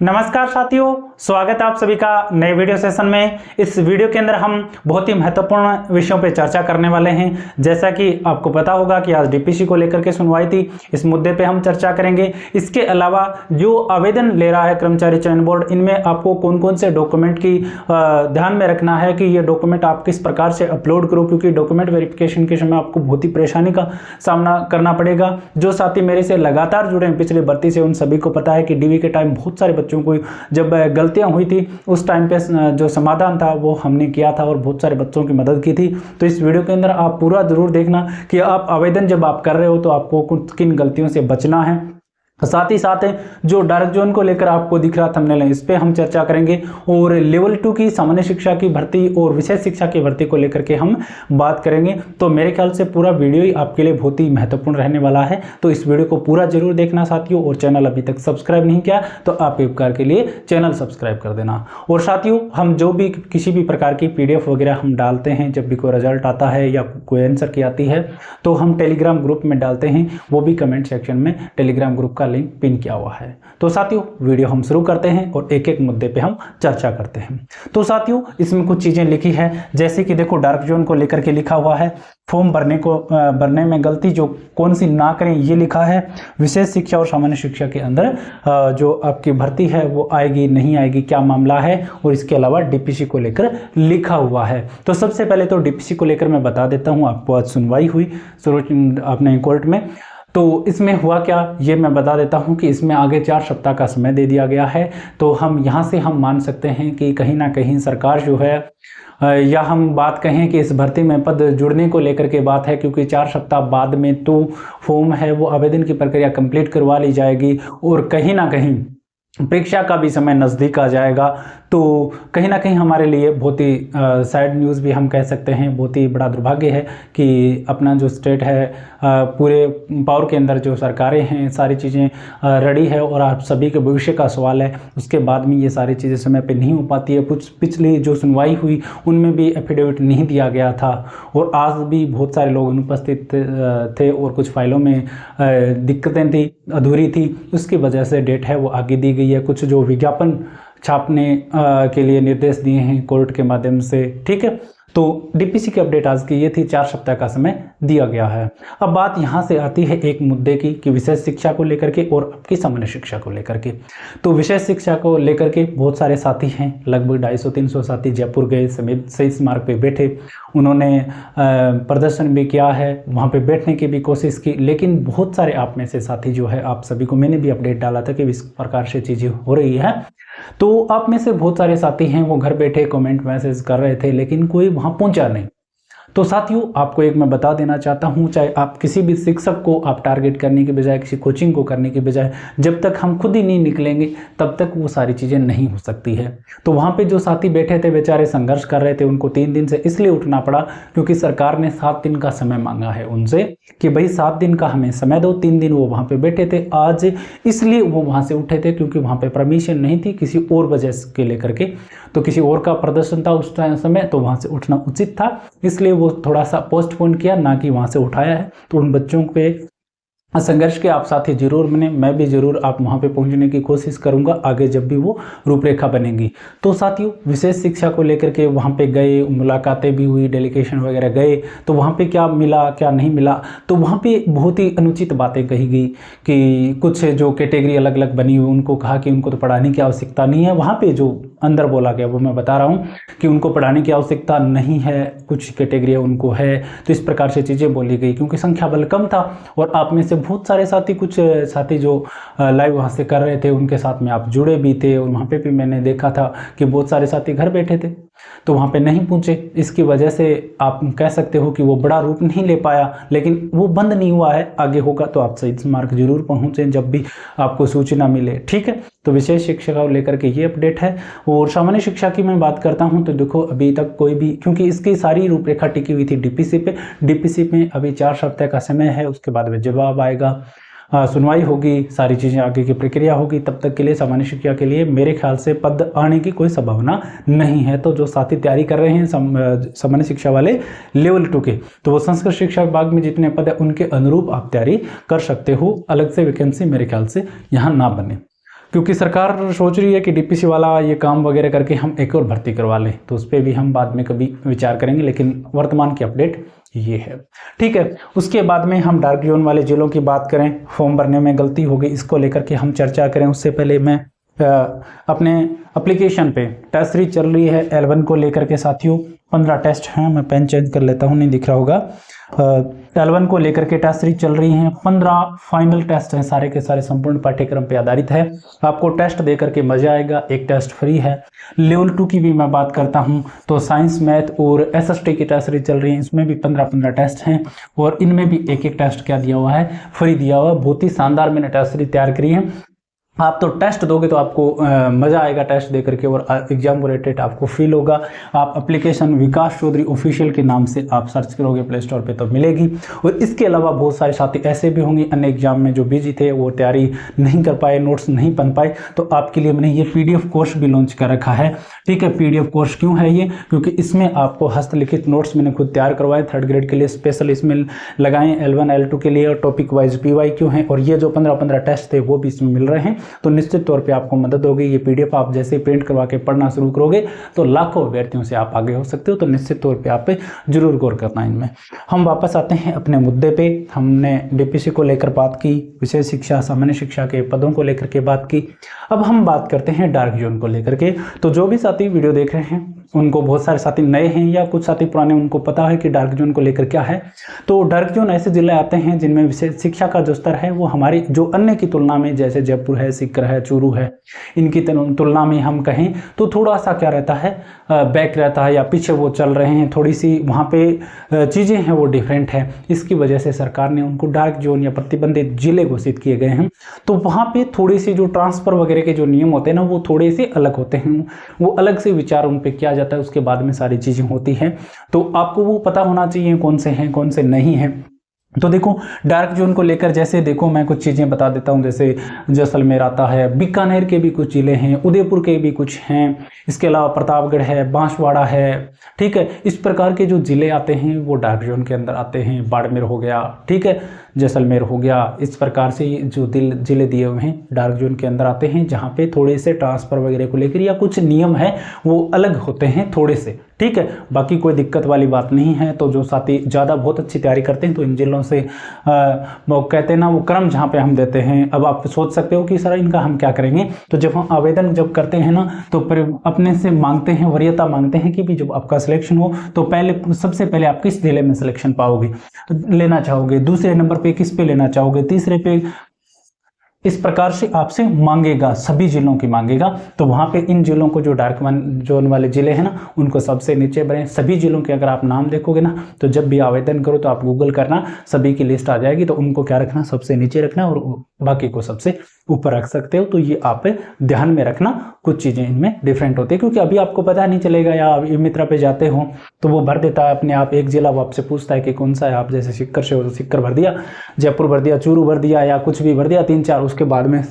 नमस्कार साथियों, स्वागत है आप सभी का नए वीडियो सेशन में। इस वीडियो के अंदर हम बहुत ही महत्वपूर्ण विषयों पे चर्चा करने वाले हैं। जैसा कि आपको पता होगा कि आज डीपीसी को लेकर के सुनवाई थी, इस मुद्दे पे हम चर्चा करेंगे। इसके अलावा जो आवेदन ले रहा है कर्मचारी चयन बोर्ड, इनमें आपको कौन कौन से डॉक्यूमेंट की ध्यान में रखना है कि ये डॉक्यूमेंट आप किस प्रकार से अपलोड करो, क्योंकि डॉक्यूमेंट वेरिफिकेशन के समय आपको बहुत ही परेशानी का सामना करना पड़ेगा। जो साथी मेरे से लगातार जुड़े हैं पिछली भर्ती से, उन सभी को पता है कि डीवी के टाइम बहुत सारे बच्चों को जब गलतियां हुई थी उस टाइम पे जो समाधान था वो हमने किया था और बहुत सारे बच्चों की मदद की थी। तो इस वीडियो के अंदर आप पूरा जरूर देखना कि आप आवेदन जब आप कर रहे हो तो आपको किन गलतियों से बचना है। साथ ही साथ जो डार्क जोन को लेकर आपको दिख रहा थंबनेल है, इस पे हम चर्चा करेंगे। और लेवल 2 की सामान्य शिक्षा की भर्ती और विशेष शिक्षा की भर्ती को लेकर के हम बात करेंगे। तो मेरे ख्याल से पूरा वीडियो ही आपके लिए बहुत ही महत्वपूर्ण रहने वाला है। तो इस वीडियो को पूरा जरूर देखना साथियों। और चैनल अभी तक सब्सक्राइब नहीं किया तो आप एक प्रकार के लिए चैनल सब्सक्राइब कर देना। और साथियों, हम जो भी किसी भी प्रकार की PDF वगैरह हम डालते हैं, जब भी कोई रिजल्ट आता है या कोई आंसर की आती है, तो हम टेलीग्राम ग्रुप में डालते हैं। वो भी कमेंट सेक्शन में टेलीग्राम ग्रुप का लिंक पिन किया हुआ है। तो साथियों, वीडियो हम शुरू करते हैं और एक एक मुद्दे पे हम चर्चा करते हैं। तो साथियों, इसमें कुछ चीजें लिखी है, जैसे कि देखो डार्क जोन को लेकर के लिखा हुआ है, फॉर्म भरने में गलती जो कौन सी ना करें ये लिखा है। विशेष शिक्षा और सामान्य शिक्षा के अंदर जो आपकी भर्ती है वो आएगी नहीं आएगी, क्या मामला है। और इसके अलावा डीपीसी को लेकर लिखा हुआ है। तो सबसे पहले तो डीपीसी को लेकर मैं बता देता हूँ। आपको आज सुनवाई हुई अपने कोर्ट में, तो इसमें हुआ क्या ये मैं बता देता हूं कि इसमें आगे 4 सप्ताह का समय दे दिया गया है। तो हम यहां से हम मान सकते हैं कि कहीं ना कहीं सरकार जो है, या हम बात कहें कि इस भर्ती में पद जुड़ने को लेकर के बात है, क्योंकि 4 सप्ताह बाद में तो फॉर्म है वो आवेदन की प्रक्रिया कंप्लीट करवा ली जाएगी और कहीं ना कहीं परीक्षा का भी समय नज़दीक आ जाएगा। तो कहीं ना कहीं हमारे लिए बहुत ही सैड न्यूज़ भी हम कह सकते हैं, बहुत ही बड़ा दुर्भाग्य है कि अपना जो स्टेट है, पूरे पावर के अंदर जो सरकारें हैं, सारी चीज़ें रेडी है और आप सभी के भविष्य का सवाल है, उसके बाद में ये सारी चीज़ें समय पे नहीं हो पाती है। कुछ पिछली जो सुनवाई हुई उनमें भी एफिडेविट नहीं दिया गया था और आज भी बहुत सारे लोग अनुपस्थित थे और कुछ फाइलों में दिक्कतें थी, अधूरी थी, उसकी वजह से डेट है वो आगे दी गई है। कुछ जो विज्ञापन छापने के लिए निर्देश दिए हैं कोर्ट के माध्यम से, ठीक है। तो डीपीसी की अपडेट आज की ये थी, 4 सप्ताह का समय दिया गया है। अब बात यहाँ से आती है एक मुद्दे की कि विशेष शिक्षा को लेकर के और आपकी सामान्य शिक्षा को लेकर के। तो विशेष शिक्षा को लेकर के बहुत सारे साथी हैं, लगभग 250-300 साथी जयपुर गए, सही मार्ग पे बैठे, उन्होंने प्रदर्शन भी किया है, वहाँ पे बैठने की भी कोशिश की। लेकिन बहुत सारे आप में से साथी जो है, आप सभी को मैंने भी अपडेट डाला था कि इस प्रकार से चीज़ें हो रही है। तो आप में से बहुत सारे साथी हैं वो घर बैठे कमेंट मैसेज कर रहे थे, लेकिन कोई वहाँ पहुँचा नहीं। तो साथियों, आपको एक मैं बता देना चाहता हूं, चाहे आप किसी भी शिक्षक को आप टारगेट करने के बजाय, किसी कोचिंग को करने के बजाय, जब तक हम खुद ही नहीं निकलेंगे तब तक वो सारी चीज़ें नहीं हो सकती है। तो वहाँ पे जो साथी बैठे थे बेचारे संघर्ष कर रहे थे, उनको 3 दिन से इसलिए उठना पड़ा क्योंकि सरकार ने 7 दिन का समय मांगा है उनसे कि भाई 7 दिन का हमें समय दो। 3 दिन वो वहाँ पर बैठे थे, आज इसलिए वो वहाँ से उठे थे क्योंकि वहाँ पर परमिशन नहीं थी किसी और वजह के लेकर के। तो किसी और का प्रदर्शन था उस समय, तो वहाँ से उठना उचित था, इसलिए वो थोड़ा सा पोस्टपोन किया, ना कि वहाँ से उठाया है। तो उन बच्चों के संघर्ष के आप साथी जरूर बने, मैं भी जरूर आप वहाँ पे पहुँचने की कोशिश करूँगा आगे जब भी वो रूपरेखा बनेगी। तो साथियों, विशेष शिक्षा को लेकर के वहाँ पे गए, मुलाकातें भी हुई, डेलीगेशन वगैरह गए, तो वहाँ पे क्या मिला क्या नहीं मिला, तो वहाँ पे बहुत ही अनुचित बातें कही गई कि कुछ जो कैटेगरी अलग अलग बनी हुई उनको कहा कि उनको तो पढ़ाने की आवश्यकता नहीं है। वहाँ पे जो अंदर बोला गया वो मैं बता रहा हूँ कि उनको पढ़ाने की आवश्यकता नहीं है, कुछ कैटेगरी उनको है। तो इस प्रकार से चीज़ें बोली गई क्योंकि संख्या बल कम था और आप में से बहुत सारे साथी, कुछ साथी जो लाइव वहाँ से कर रहे थे उनके साथ में आप जुड़े भी थे और वहाँ पे भी मैंने देखा था कि बहुत सारे साथी घर बैठे थे तो वहाँ पे नहीं पहुँचे। इसकी वजह से आप कह सकते हो कि वो बड़ा रूप नहीं ले पाया, लेकिन वो बंद नहीं हुआ है, आगे होगा तो आप सही मार्ग जरूर पहुँचें जब भी आपको सूचना मिले, ठीक है। तो विशेष शिक्षा को लेकर के ये अपडेट है। और सामान्य शिक्षा की मैं बात करता हूँ तो देखो अभी तक कोई भी, क्योंकि इसकी सारी रूपरेखा टिकी हुई थी डीपीसी पे अभी 4 सप्ताह का समय है, उसके बाद में जवाब आएगा, सुनवाई होगी, सारी चीज़ें आगे की प्रक्रिया होगी। तब तक के लिए सामान्य शिक्षा के लिए मेरे ख्याल से पद आने की कोई संभावना नहीं है। तो जो साथी तैयारी कर रहे हैं सामान्य शिक्षा वाले लेवल 2 के, तो वो संस्कृत शिक्षा विभाग में जितने पद है उनके अनुरूप आप तैयारी कर सकते हो। अलग से वैकेंसी मेरे ख्याल से यहाँ ना बने। क्योंकि सरकार सोच रही है कि डीपीसी वाला ये काम वगैरह करके हम एक और भर्ती करवा लें, तो उस पर भी हम बाद में कभी विचार करेंगे, लेकिन वर्तमान की अपडेट ये है। ठीक है, उसके बाद में हम डार्क जोन वाले जिलों की बात करें, फॉर्म भरने में गलती हो गई, इसको लेकर के हम चर्चा करें। उससे पहले मैं अपने एप्लीकेशन पे टेस्ट सीरीज चल रही है L1 को लेकर के साथियों, 15 टेस्ट हैं, मैं पेन चेंज कर लेता हूँ, नहीं दिख रहा होगा। L1 को लेकर के टेस्ट सीरीज चल रही हैं, 15 फाइनल टेस्ट हैं, सारे के सारे संपूर्ण पाठ्यक्रम पे आधारित है। आपको टेस्ट दे करके मजा आएगा, एक टेस्ट फ्री है। लेवल 2 की भी मैं बात करता हूँ तो साइंस, मैथ और SST की टेस्ट सीरीज चल रही है, इसमें भी 15 टेस्ट हैं और इनमें भी एक एक टेस्ट क्या दिया हुआ है, फ्री दिया हुआ है। बहुत ही शानदार मैंने टेस्ट सीरीज तैयार करी है। आप तो टेस्ट दोगे तो आपको मज़ा आएगा टेस्ट दे करके और एग्जाम ओरिएंटेड आपको फील होगा। आप एप्लीकेशन विकास चौधरी ऑफिशियल के नाम से आप सर्च करोगे प्ले स्टोर पे तो मिलेगी। और इसके अलावा बहुत सारे साथी ऐसे भी होंगे अन्य एग्जाम में जो बिजी थे, वो तैयारी नहीं कर पाए, नोट्स नहीं बन पाए, तो आपके लिए मैंने ये PDF कोर्स भी लॉन्च कर रखा है। ठीक है, PDF कोर्स क्यों है ये, क्योंकि इसमें आपको हस्तलिखित नोट्स मैंने खुद तैयार करवाए, 3rd ग्रेड के लिए स्पेशल इसमें लगाए, L1 L2 के लिए, और टॉपिक वाइज PYQ हैं, और ये जो 15 टेस्ट थे वो भी इसमें मिल रहे हैं, तो निश्चित तौर पे आपको मदद होगी। ये PDF आप जैसे प्रिंट करवा के पढ़ना शुरू करोगे तो लाखों अभ्यर्थियों से आप आगे हो सकते हो, तो निश्चित तौर पे आप पे जरूर गौर करना इनमें। हम वापस आते हैं अपने मुद्दे पे। हमने DPC को लेकर बात की, विशेष शिक्षा, सामान्य शिक्षा के पदों को लेकर के बात की। अब हम बात करते हैं डार्क जोन को लेकर के। तो जो भी साथी वीडियो देख रहे हैं, उनको बहुत सारे साथी नए हैं या कुछ साथी पुराने, उनको पता है कि डार्क जोन को लेकर क्या है। तो डार्क जोन ऐसे जिले आते हैं जिनमें विशेष शिक्षा का जो स्तर है वो हमारी जो अन्य की तुलना में, जैसे जयपुर है, सीकर है, चूरू है, इनकी तुलना में हम कहें तो थोड़ा सा क्या रहता है, बैक रहता है या पीछे वो चल रहे हैं, थोड़ी सी वहाँ पे चीज़ें हैं वो डिफरेंट है। इसकी वजह से सरकार ने उनको डार्क जोन या प्रतिबंधित जिले घोषित किए गए हैं। तो वहाँ पे थोड़ी सी जो ट्रांसफर वगैरह के जो नियम होते हैं ना, वो थोड़े से अलग होते हैं, वो अलग से विचार उन पर किया जाता है, उसके बाद में सारी चीज़ें होती हैं। तो आपको वो पता होना चाहिए कौन से हैं कौन से नहीं हैं। तो देखो डार्क जोन को लेकर, जैसे देखो मैं कुछ चीज़ें बता देता हूं, जैसे जैसलमेर आता है, बीकानेर के भी कुछ जिले हैं, उदयपुर के भी कुछ हैं, इसके अलावा प्रतापगढ़ है, बांसवाड़ा है। ठीक है, इस प्रकार के जो जिले आते हैं वो डार्क जोन के अंदर आते हैं। बाड़मेर हो गया, ठीक है, जैसलमेर हो गया, इस प्रकार से जो जिले दिए हुए हैं डार्क जोन के अंदर आते हैं, जहाँ पे थोड़े से ट्रांसफर वगैरह को लेकर या कुछ नियम है वो अलग होते हैं थोड़े से। ठीक है, बाकी कोई दिक्कत वाली बात नहीं है। तो जो साथी ज़्यादा बहुत अच्छी तैयारी करते हैं तो इन जिलों से वो कहते हैं ना, वो क्रम जहाँ पे हम देते हैं। अब आप सोच सकते हो कि सर इनका हम क्या करेंगे, तो जब हम आवेदन जब करते हैं ना, तो फिर अपने से मांगते हैं, वरीयता मांगते हैं कि भी जब आपका सिलेक्शन हो तो पहले सबसे पहले आप किस जिले में सिलेक्शन पाओगे, लेना चाहोगे, दूसरे नंबर पे किस पे लेना चाहोगे, तीसरे पे, इस प्रकार से आपसे मांगेगा, सभी जिलों की मांगेगा। तो वहाँ पे इन जिलों को, जो डार्क जोन वाले जिले हैं ना, उनको सबसे नीचे भरें। सभी जिलों के अगर आप नाम देखोगे ना, तो जब भी आवेदन करो तो आप गूगल करना, सभी की लिस्ट आ जाएगी, तो उनको क्या रखना, सबसे नीचे रखना, और बाकी को सबसे ऊपर रख सकते हो। तो ये आप ध्यान में रखना, कुछ चीज़ें इनमें डिफरेंट होती है, क्योंकि अभी आपको पता नहीं चलेगा, या आप मित्रा पे जाते हो तो वो भर देता है अपने आप, एक जिला वो आपसे पूछता है कि कौन सा है। आप जैसे सीकर से हो तो सीकर भर दिया, जयपुर भर दिया, चूरू भर दिया, या कुछ भी भर दिया 3-4, उसके बाद में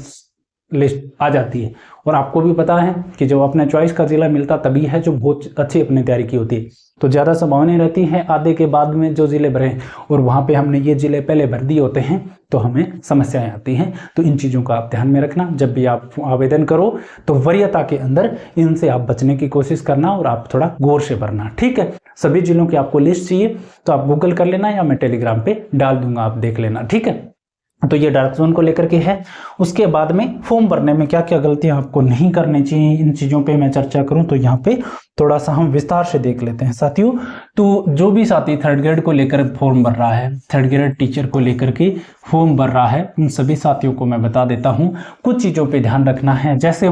लिस्ट आ जाती है। और आपको भी पता है कि जो अपने चॉइस का जिला मिलता तभी है जो बहुत अच्छी अपनी तैयारी की होती है। तो ज़्यादा संभावनाएं रहती हैं आधे के बाद में जो जिले भरे, और वहाँ पे हमने ये जिले पहले भर दिए होते हैं, तो हमें समस्याएं आती हैं। तो इन चीज़ों का आप ध्यान में रखना, जब भी आप आवेदन करो तो वरीयता के अंदर इनसे आप बचने की कोशिश करना, और आप थोड़ा गौर से भरना। ठीक है, सभी जिलों की आपको लिस्ट चाहिए तो आप गूगल कर लेना, या मैं टेलीग्राम पे डाल दूंगा, आप देख लेना। ठीक है, तो ये डार्क जोन को लेकर के है। उसके बाद में फॉर्म भरने में क्या क्या गलतियां आपको नहीं करनी चाहिए, इन चीज़ों पे मैं चर्चा करूं तो यहाँ पे थोड़ा सा हम विस्तार से देख लेते हैं साथियों। तो जो भी साथी 3rd ग्रेड को लेकर फॉर्म भर रहा है, 3rd ग्रेड टीचर को लेकर के फॉर्म भर रहा है, उन सभी साथियों को मैं बता देता हूँ कुछ चीज़ों पर ध्यान रखना है। जैसे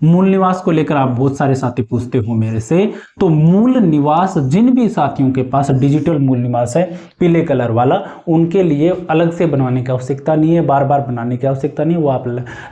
मूल निवास को लेकर आप बहुत सारे साथी पूछते हो मेरे से। तो मूल निवास, जिन भी साथियों के पास डिजिटल मूल निवास है पीले कलर वाला, उनके लिए अलग से बनवाने की आवश्यकता नहीं है, बार बार बनाने की आवश्यकता नहीं है, वो आप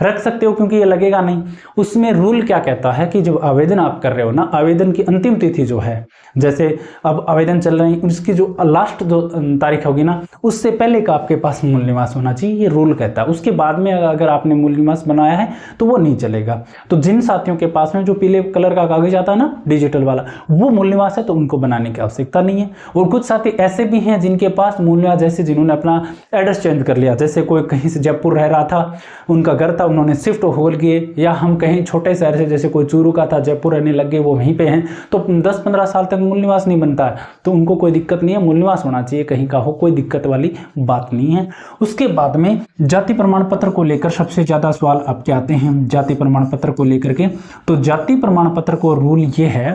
रख सकते हो क्योंकि ये लगेगा नहीं। उसमें रूल क्या कहता है कि जब आवेदन आप कर रहे हो ना, आवेदन की अंतिम तिथि जो है, जैसे अब आवेदन चल रहे हैं, उसकी जो लास्ट जो तारीख होगी ना, उससे पहले का आपके पास मूल निवास होना चाहिए, ये रूल कहता है। उसके बाद में अगर आपने मूल निवास बनाया है तो वो नहीं चलेगा। तो जिन जिन साथियों के पास में जो पीले कलर का कागज आता है ना डिजिटल वाला, वो मूल निवास है तो उनको बनाने की आवश्यकता नहीं है। और कुछ साथी ऐसे भी हैं जिनके पास मूल निवास, जैसे जिन्होंने अपना एड्रेस चेंज कर लिया, जैसे कोई कहीं से जयपुर रह रहा था, उनका घर था, उन्होंने शिफ्ट हो गए, या हम कहीं छोटे शहर से, जैसे कोई चूरू का था जयपुर रहने लग गए, वो वहीं पे हैं, तो 10-15 साल तक मूल निवास नहीं बनता है, तो उनको कोई दिक्कत नहीं है, मूल निवास होना चाहिए कहीं का हो, कोई दिक्कत वाली बात नहीं है। उसके बाद में जाति प्रमाण पत्र को लेकर सबसे ज्यादा सवाल आपके आते हैं जाति प्रमाण पत्र को लेकर के। तो जाति प्रमाण पत्र को रूल ये है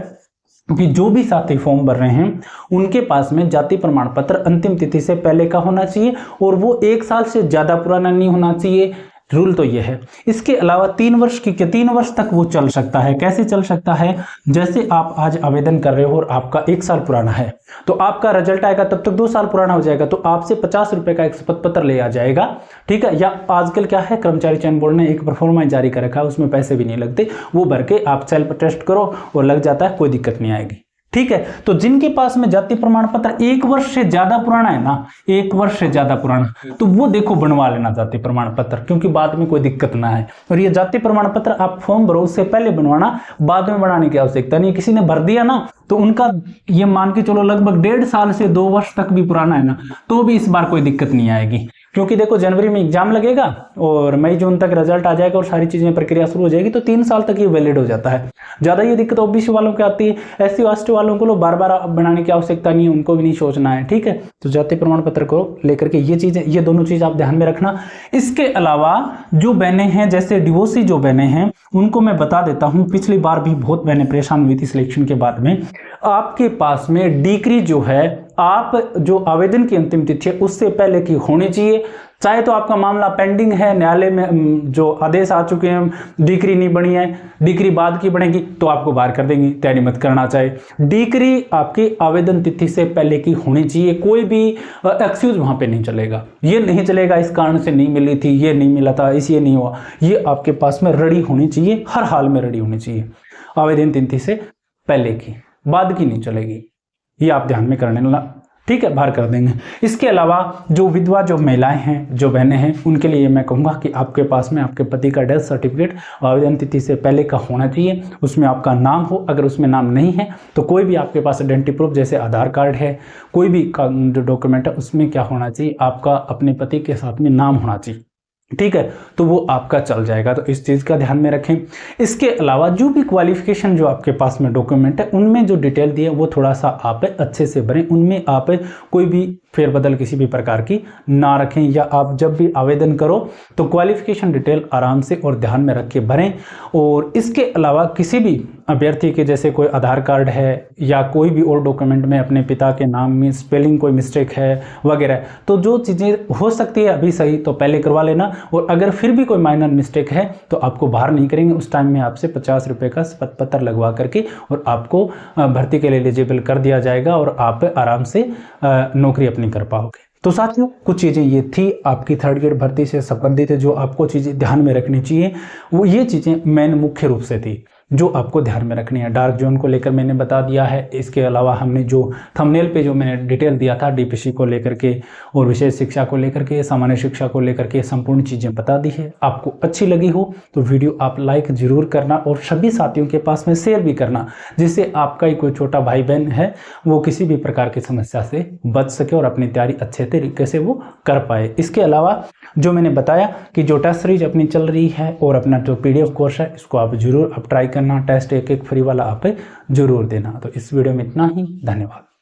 कि जो भी साथी फॉर्म भर रहे हैं उनके पास में जाति प्रमाण पत्र अंतिम तिथि से पहले का होना चाहिए और वो 1 साल से ज्यादा पुराना नहीं होना चाहिए। रूल तो ये है। इसके अलावा 3 वर्ष तक वो चल सकता है। कैसे चल सकता है? जैसे आप आज आवेदन कर रहे हो और आपका 1 साल पुराना है, तो आपका रिजल्ट आएगा तब तक 2 साल पुराना हो जाएगा, तो आपसे 50 रुपए का एक शपथ पत्र ले आ जाएगा, ठीक है। या आजकल क्या है, कर्मचारी चयन बोर्ड ने एक परफॉर्मा जारी कर रखा है, उसमें पैसे भी नहीं लगते, वो भर के आप सेल्फ टेस्ट करो और लग जाता है, कोई दिक्कत नहीं आएगी, ठीक है। तो जिनके पास में जाति प्रमाण पत्र 1 वर्ष से ज्यादा पुराना है ना, 1 वर्ष से ज्यादा पुराना, तो वो देखो बनवा लेना जाति प्रमाण पत्र, क्योंकि बाद में कोई दिक्कत ना है। और ये जाति प्रमाण पत्र आप फॉर्म भरो उससे पहले बनवाना, बाद में बनाने की आवश्यकता नहीं। किसी ने भर दिया ना, तो उनका ये मान के चलो लगभग 1.5 साल से 2 वर्ष तक भी पुराना है ना, तो भी इस बार कोई दिक्कत नहीं आएगी, क्योंकि देखो जनवरी में एग्जाम लगेगा और मई जून तक रिजल्ट आ जाएगा और सारी चीजें प्रक्रिया शुरू हो जाएगी, तो 3 साल तक ये वैलिड हो जाता है। ज्यादा ये दिक्कत ओबीसी वालों को आती है, एससी एसटी वालों को बार बार बनाने की आवश्यकता नहीं है, उनको भी नहीं सोचना है, ठीक है। तो जाति प्रमाण पत्र को लेकर के ये दोनों चीज आप ध्यान में रखना। इसके अलावा जो बहनें हैं, जैसे डिवोर्सी जो बहनें हैं, उनको मैं बता देता हूं, पिछली बार भी बहुत बहनें परेशान हुई थी सिलेक्शन के बाद में। आपके पास में डिग्री जो है, आप जो आवेदन की अंतिम तिथि है उससे पहले की होनी चाहिए। चाहे तो आपका मामला पेंडिंग है, न्यायालय में जो आदेश आ चुके हैं, डिग्री नहीं बनी है, डिग्री बाद की बनेगी तो आपको बाहर कर देंगे, तैयारी मत करना। चाहे डिग्री आपकी आवेदन तिथि से पहले की होनी चाहिए, कोई भी एक्सक्यूज वहां पे नहीं चलेगा। ये नहीं चलेगा इस कारण से नहीं मिली थी, ये नहीं मिला था, इसलिए नहीं हुआ, ये आपके पास में रेडी होनी चाहिए, हर हाल में रेडी होनी चाहिए। आवेदन तिथि से पहले की, बाद की नहीं चलेगी, ये आप ध्यान में करने ला, ठीक है, बाहर कर देंगे। इसके अलावा जो विधवा जो महिलाएं हैं, जो बहनें हैं, उनके लिए मैं कहूँगा कि आपके पास में आपके पति का डेथ सर्टिफिकेट आवेदन तिथि से पहले का होना चाहिए। उसमें आपका नाम हो, अगर उसमें नाम नहीं है तो कोई भी आपके पास आइडेंटिटी प्रूफ जैसे आधार कार्ड है, कोई भी जो डॉक्यूमेंट है, उसमें क्या होना चाहिए, आपका अपने पति के साथ में नाम होना चाहिए, ठीक है, तो वो आपका चल जाएगा। तो इस चीज का ध्यान में रखें। इसके अलावा जो भी क्वालिफिकेशन जो आपके पास में डॉक्यूमेंट है, उनमें जो डिटेल दी है वो थोड़ा सा आप अच्छे से भरें, उनमें आप कोई भी फेरबदल किसी भी प्रकार की ना रखें, या आप जब भी आवेदन करो तो क्वालिफिकेशन डिटेल आराम से और ध्यान में रख के भरें। और इसके अलावा किसी भी अभ्यर्थी के जैसे कोई आधार कार्ड है या कोई भी और डॉक्यूमेंट में अपने पिता के नाम में स्पेलिंग कोई मिस्टेक है वगैरह, तो जो चीज़ें हो सकती है अभी सही तो पहले करवा लेना, और अगर फिर भी कोई माइनर मिस्टेक है तो आपको बाहर नहीं करेंगे, उस टाइम में आपसे 50 रुपये का शपथ पत्र लगवा करके और आपको भर्ती के लिए एलिजिबल कर दिया जाएगा और आप आराम से नौकरी अपनी कर पाओगे। तो साथियों, कुछ चीज़ें ये थी आपकी 3rd ग्रेड भर्ती से संबंधित जो आपको चीज़ें ध्यान में रखनी चाहिए, वो ये चीज़ें मेन मुख्य रूप से थी जो आपको ध्यान में रखनी है। डार्क जोन को लेकर मैंने बता दिया है। इसके अलावा हमने जो थंबनेल पे जो मैंने डिटेल दिया था डीपीसी को लेकर के और विशेष शिक्षा को लेकर के, सामान्य शिक्षा को लेकर के, संपूर्ण चीज़ें बता दी है। आपको अच्छी लगी हो तो वीडियो आप लाइक जरूर करना और सभी साथियों के पास में शेयर भी करना, जिससे आपका ही कोई छोटा भाई बहन है वो किसी भी प्रकार की समस्या से बच सके और अपनी तैयारी अच्छे तरीके से वो कर पाए। इसके अलावा जो मैंने बताया कि जो टेस्ट सीरीज अपनी चल रही है और अपना जो PDF कोर्स है, इसको आप जरूर आप ट्राई करना, टेस्ट एक फ्री वाला आप जरूर देना। तो इस वीडियो में इतना ही, धन्यवाद।